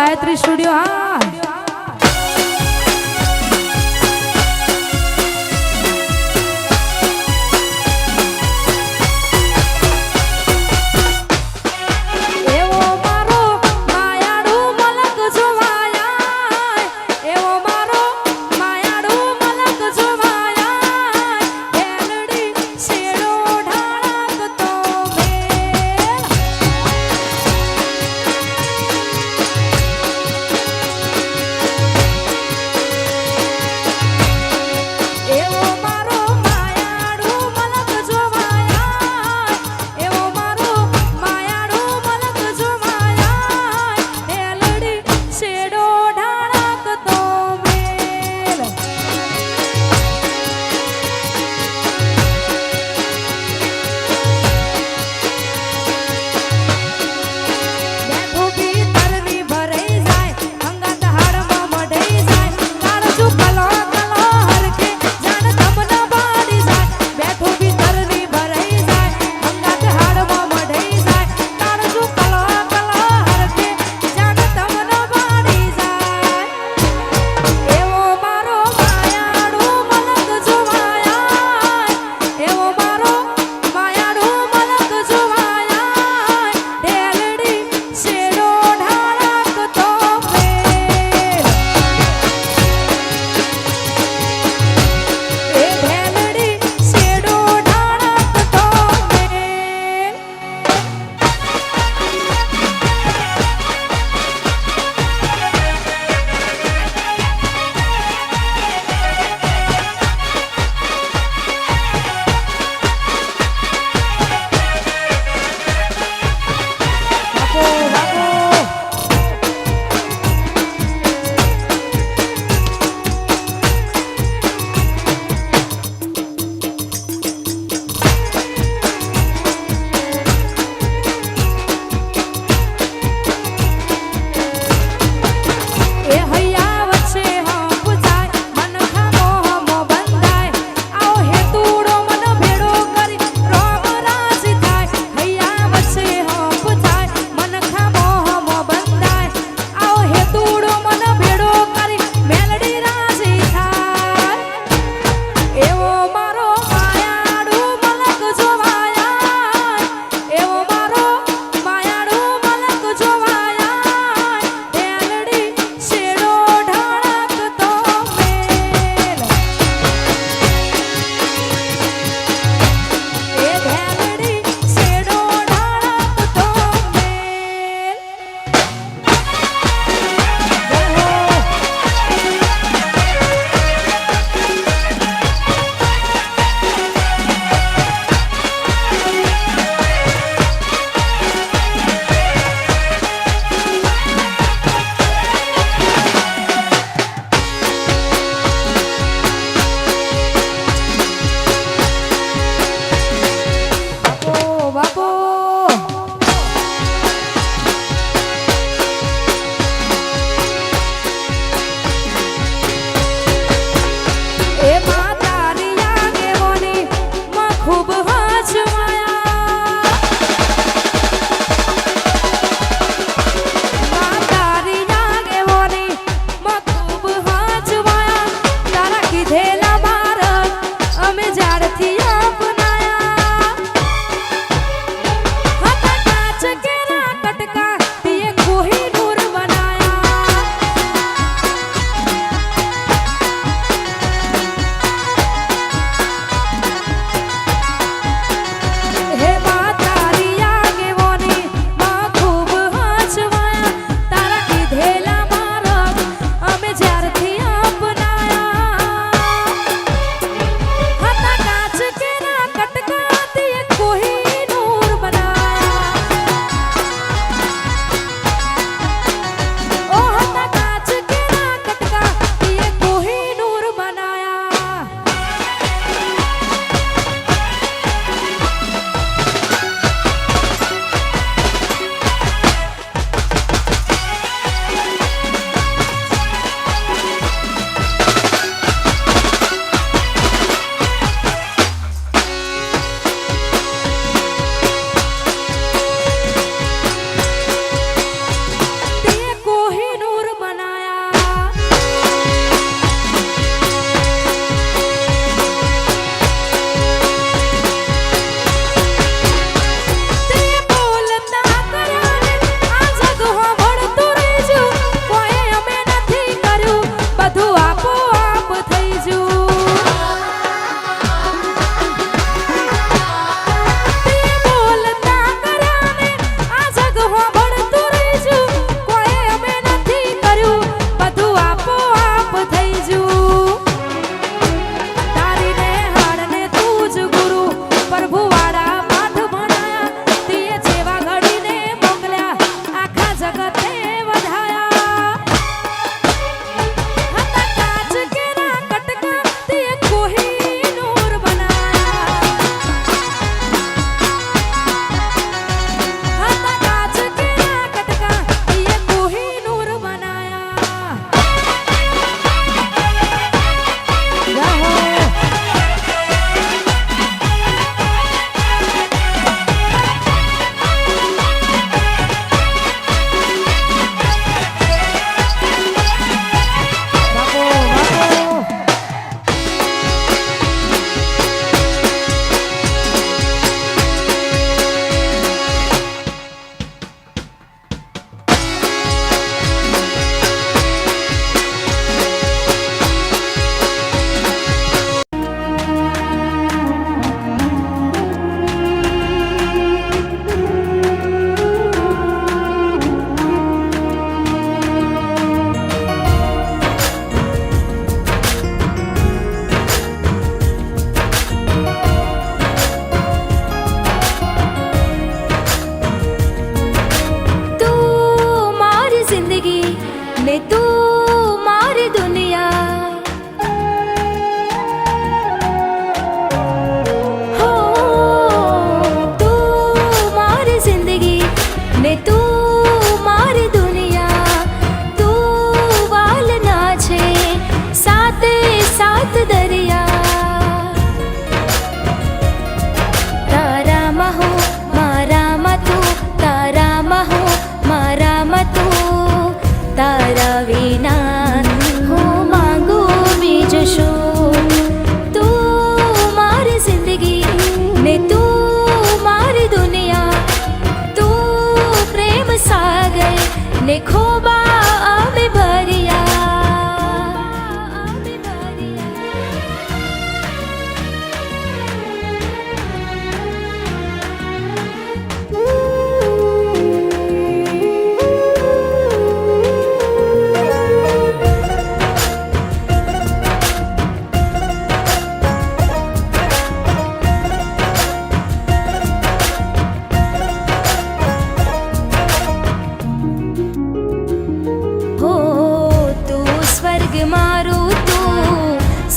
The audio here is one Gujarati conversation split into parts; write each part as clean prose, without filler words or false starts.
ગાયત્રી સ્ટુડિયો હા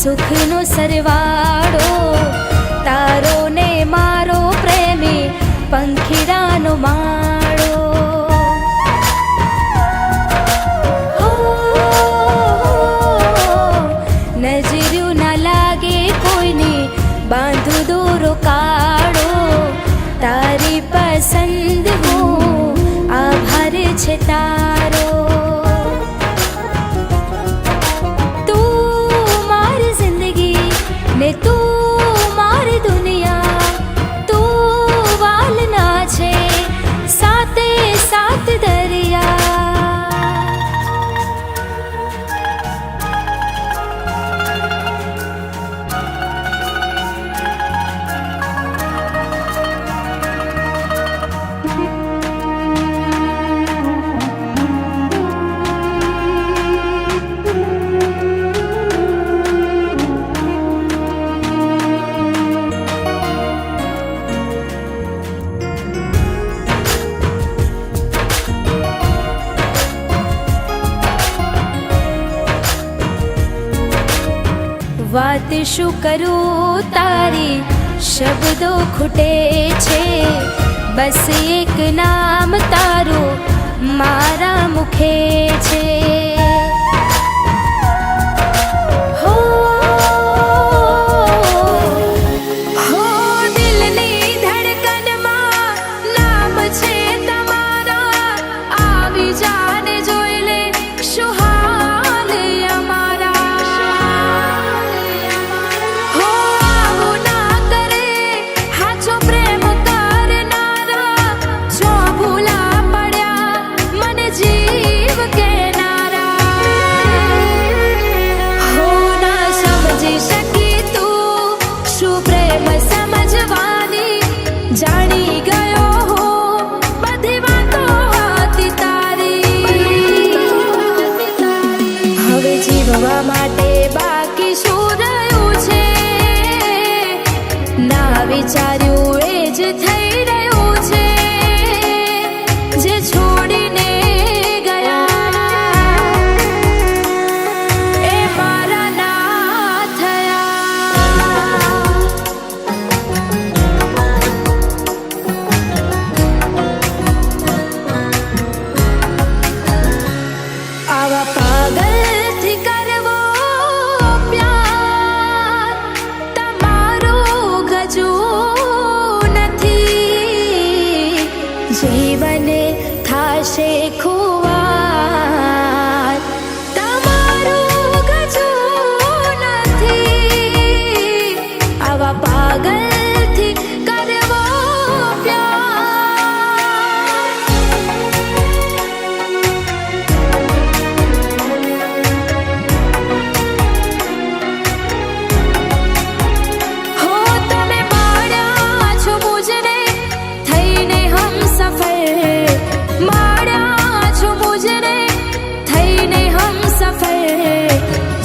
સુખનો સરવાળો તારો ને મારો પ્રેમી પંખીડાનો માળો. નજર્યું ના લાગે કોઈની બાંધું દોરો કાળો તારી પસંદ હું આભાર છે તારો. તું મારી જિંદગી ને તું મારી દુનિયા, તું વાલના છે સાતે સાત દરિયા. વાત શું કરું તારી શબ્દો ખૂટે છે, બસ એક નામ તારું મારા મુખે છે. હો હો દિલની ધડકનમાં નામ છે તમારા, આવી જાને જોઈ લે શું હાલ અમારા. જાણી ગયો હું બધી વાતો હતી તારી, હવે જીવવા માટે બાકી શું રહ્યું છે, ના વિચાર્યું એ જ થઈ રહ્યું છે જે છોડીને ગયા એ મારા ના થયા. આવા પાગલથી કરવો પ્યાર તમારો ગજુ નથી, જીવન થાશે ખુવાર તમારું ગજુ નથી. આવા પાગલથી કરવો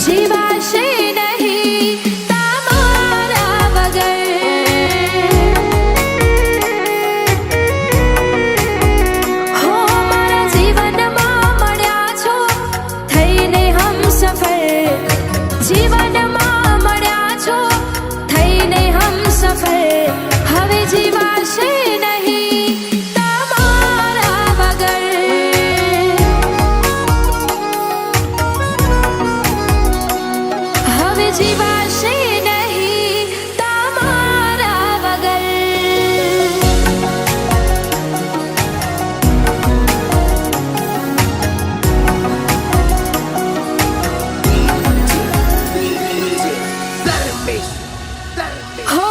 જીવાશે નહીં તમારા વગર. હો મારા જીવનમાં મળ્યા છો થઈને હમસફર, જીવનમાં મળ્યા છો થઈને હમસફર, હવે જીવાશે નહીં તમારા વગર. જીવાશે નહીં તમારા વગર. હો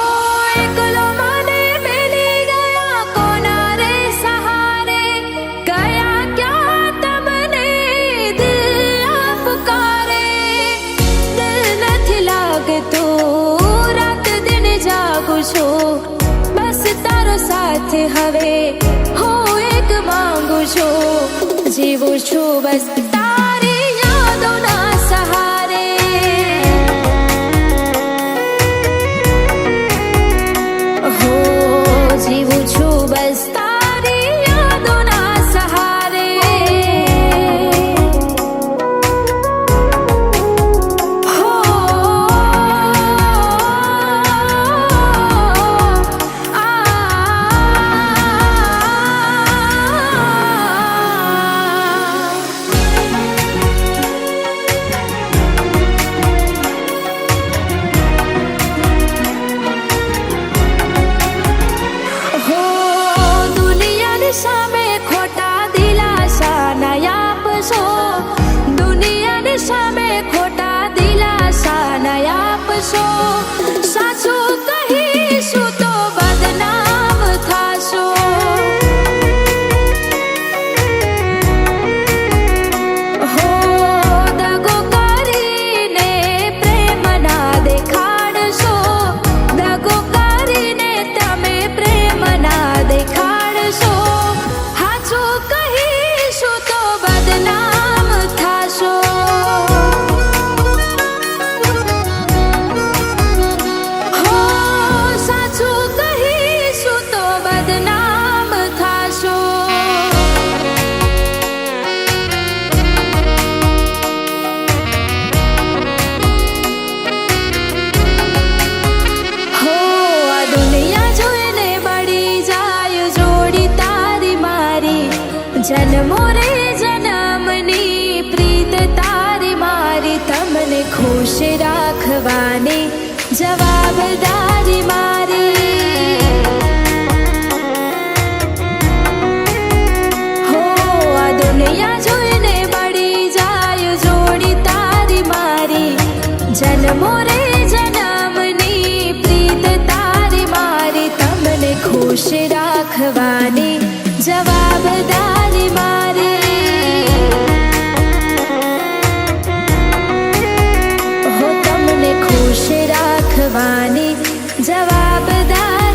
એકલો મને મેલી ગયા કોના રે સહારે, ગયા ક્યાં તમને દિલ પુકારે. લાગતું રાત દિન જાગું છું, બસ તારો સાથ હવે હું એક માંગુ છું, જીવું છું બસ તારી યાદોના સહારે. હો જીવું છું બસ તારી યાદોના સહારે. હો રાખવાની જવાબદારી મારી. હો આ દુનિયા જોઈને મળી જાય જોડી તારી મારી, જન્મો રે જન્મની પ્રીત તારી મારી. તમને ખુશ રાખવાની જવાબદારી મારી. હો તમને ખુશ રાખવાની જવાબદારી